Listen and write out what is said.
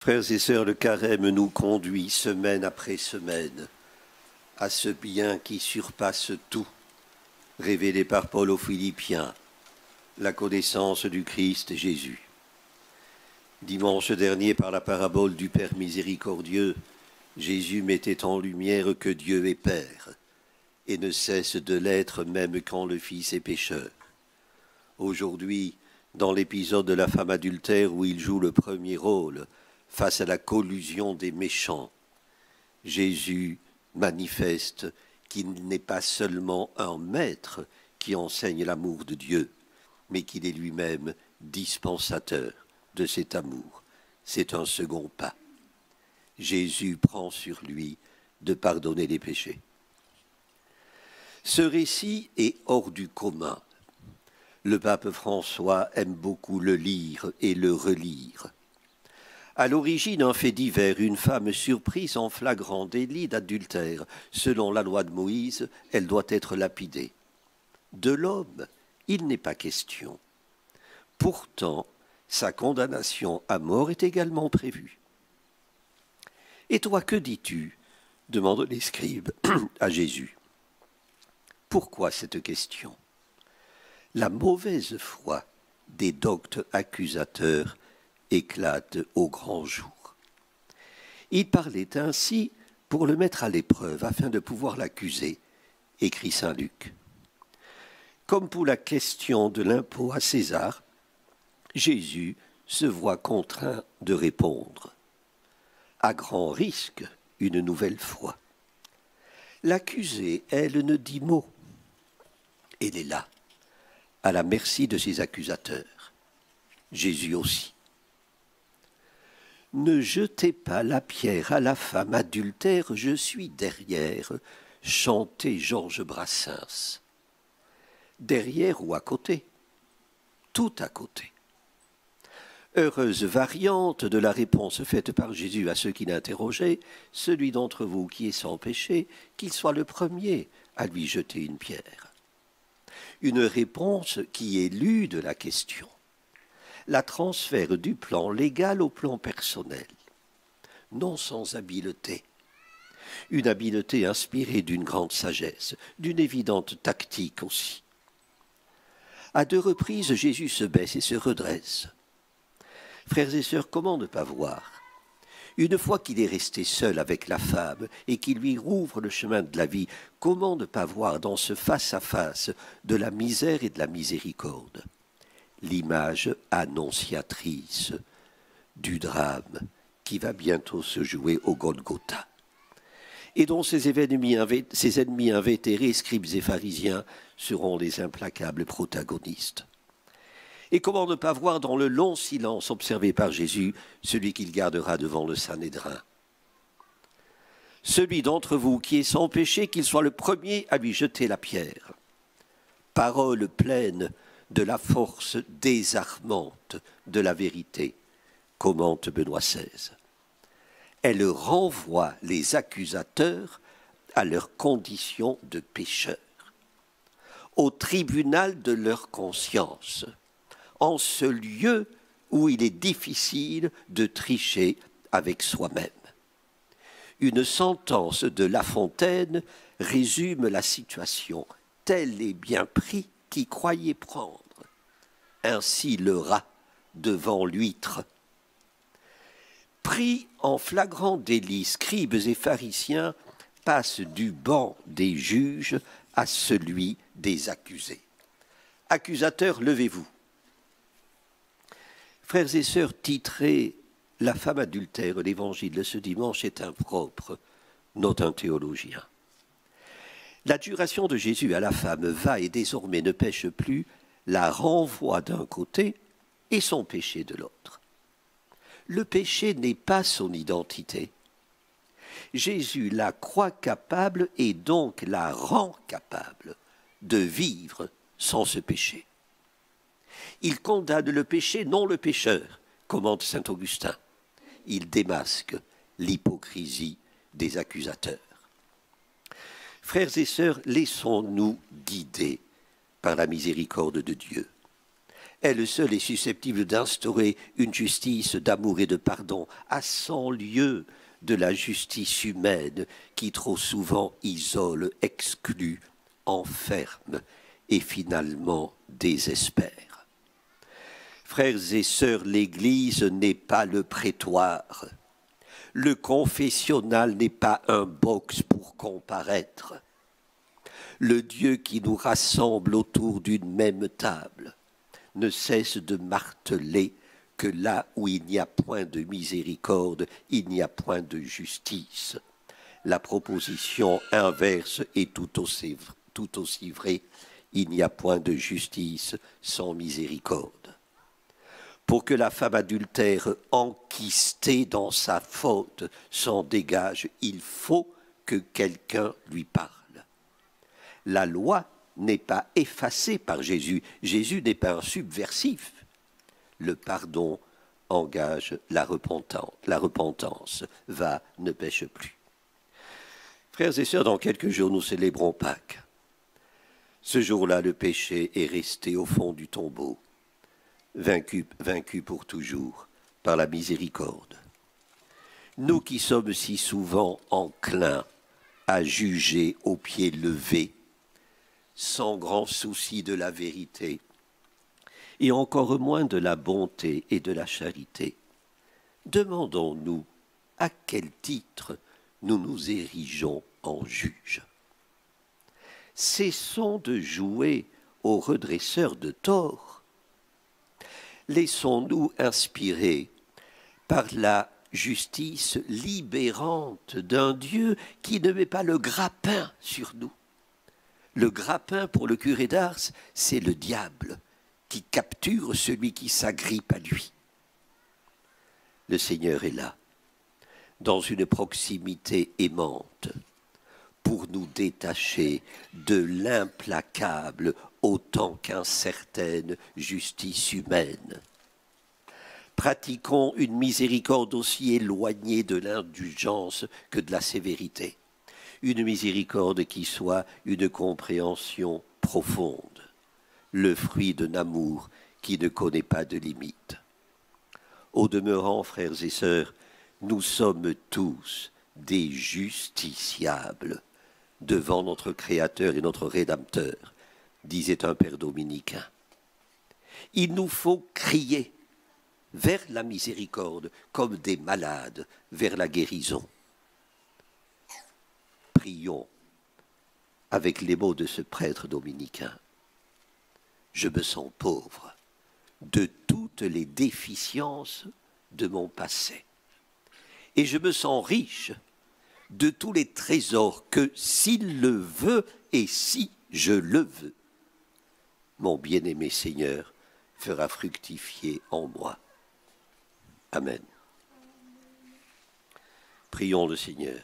Frères et sœurs, le carême nous conduit semaine après semaine à ce bien qui surpasse tout, révélé par Paul aux Philippiens, la connaissance du Christ Jésus. Dimanche dernier, par la parabole du Père miséricordieux, Jésus mettait en lumière que Dieu est Père et ne cesse de l'être même quand le Fils est pécheur. Aujourd'hui, dans l'épisode de la femme adultère où il joue le premier rôle face à la collusion des méchants, Jésus manifeste qu'il n'est pas seulement un maître qui enseigne l'amour de Dieu, mais qu'il est lui-même dispensateur de cet amour. C'est un second pas. Jésus prend sur lui de pardonner les péchés. Ce récit est hors du commun. Le pape François aime beaucoup le lire et le relire. À l'origine, un fait divers, une femme surprise en flagrant délit d'adultère. Selon la loi de Moïse, elle doit être lapidée. De l'homme, il n'est pas question. Pourtant, sa condamnation à mort est également prévue. « Et toi, que dis-tu » demandent les scribes à Jésus. Pourquoi cette question? La mauvaise foi des doctes accusateurs éclate au grand jour. Il parlait ainsi pour le mettre à l'épreuve afin de pouvoir l'accuser, écrit saint Luc. Comme pour la question de l'impôt à César, Jésus se voit contraint de répondre, à grand risque, une nouvelle fois. L'accusée, elle, ne dit mot. Elle est là, à la merci de ses accusateurs. Jésus aussi. Ne jetez pas la pierre à la femme adultère, je suis derrière, chantait Georges Brassens. Derrière ou à côté? Tout à côté. Heureuse variante de la réponse faite par Jésus à ceux qui l'interrogeaient, celui d'entre vous qui est sans péché, qu'il soit le premier à lui jeter une pierre. Une réponse qui élude la question, la transfère du plan légal au plan personnel, non sans habileté. Une habileté inspirée d'une grande sagesse, d'une évidente tactique aussi. À deux reprises, Jésus se baisse et se redresse. Frères et sœurs, comment ne pas voir? Une fois qu'il est resté seul avec la femme et qu'il lui rouvre le chemin de la vie, comment ne pas voir dans ce face-à-face de la misère et de la miséricorde l'image annonciatrice du drame qui va bientôt se jouer au Golgotha et dont ses ennemis invétérés, scribes et pharisiens, seront les implacables protagonistes. Et comment ne pas voir dans le long silence observé par Jésus celui qu'il gardera devant le Sanhédrin. Celui d'entre vous qui est sans péché, qu'il soit le premier à lui jeter la pierre. Parole pleine de la force désarmante de la vérité, commente Benoît XVI. Elle renvoie les accusateurs à leur condition de pécheurs, au tribunal de leur conscience, en ce lieu où il est difficile de tricher avec soi-même. Une sentence de La Fontaine résume la situation. Tel est bien pris qui croyait prendre. Ainsi le rat devant l'huître. Pris en flagrant délit, scribes et pharisiens passent du banc des juges à celui des accusés. Accusateurs, levez-vous. Frères et sœurs, titrer « La femme adultère » l'évangile de ce dimanche est impropre, note un théologien. L'adjuration de Jésus à la femme « va et désormais ne pêche plus » la renvoie d'un côté et son péché de l'autre. Le péché n'est pas son identité. Jésus la croit capable et donc la rend capable de vivre sans ce péché. Il condamne le péché, non le pécheur, commente saint Augustin. Il démasque l'hypocrisie des accusateurs. Frères et sœurs, laissons-nous guider par la miséricorde de Dieu. Elle seule est susceptible d'instaurer une justice d'amour et de pardon à 100 lieues de la justice humaine qui trop souvent isole, exclut, enferme et finalement désespère. Frères et sœurs, l'Église n'est pas le prétoire. Le confessionnal n'est pas un box pour comparaître. Le Dieu qui nous rassemble autour d'une même table ne cesse de marteler que là où il n'y a point de miséricorde, il n'y a point de justice. La proposition inverse est tout aussi vraie. Il n'y a point de justice sans miséricorde. Pour que la femme adultère enquistée dans sa faute s'en dégage, il faut que quelqu'un lui parle. La loi n'est pas effacée par Jésus. Jésus n'est pas un subversif. Le pardon engage la repentance. Va, ne pêche plus. Frères et sœurs, dans quelques jours, nous célébrons Pâques. Ce jour-là, le péché est resté au fond du tombeau, vaincu pour toujours par la miséricorde. Nous qui sommes si souvent enclins à juger au pied levé, sans grand souci de la vérité, et encore moins de la bonté et de la charité, demandons-nous à quel titre nous nous érigeons en juges. Cessons de jouer aux redresseurs de tort. Laissons-nous inspirer par la justice libérante d'un Dieu qui ne met pas le grappin sur nous. Le grappin pour le curé d'Ars, c'est le diable qui capture celui qui s'agrippe à lui. Le Seigneur est là, dans une proximité aimante, pour nous détacher de l'implacable autant qu'incertaine justice humaine. Pratiquons une miséricorde aussi éloignée de l'indulgence que de la sévérité. Une miséricorde qui soit une compréhension profonde, le fruit d'un amour qui ne connaît pas de limites. Au demeurant, frères et sœurs, nous sommes tous des justiciables devant notre Créateur et notre Rédempteur, disait un père dominicain. Il nous faut crier vers la miséricorde comme des malades vers la guérison. Prions avec les mots de ce prêtre dominicain. Je me sens pauvre de toutes les déficiences de mon passé. Et je me sens riche de tous les trésors que, s'il le veut et si je le veux, mon bien-aimé Seigneur fera fructifier en moi. Amen. Prions le Seigneur.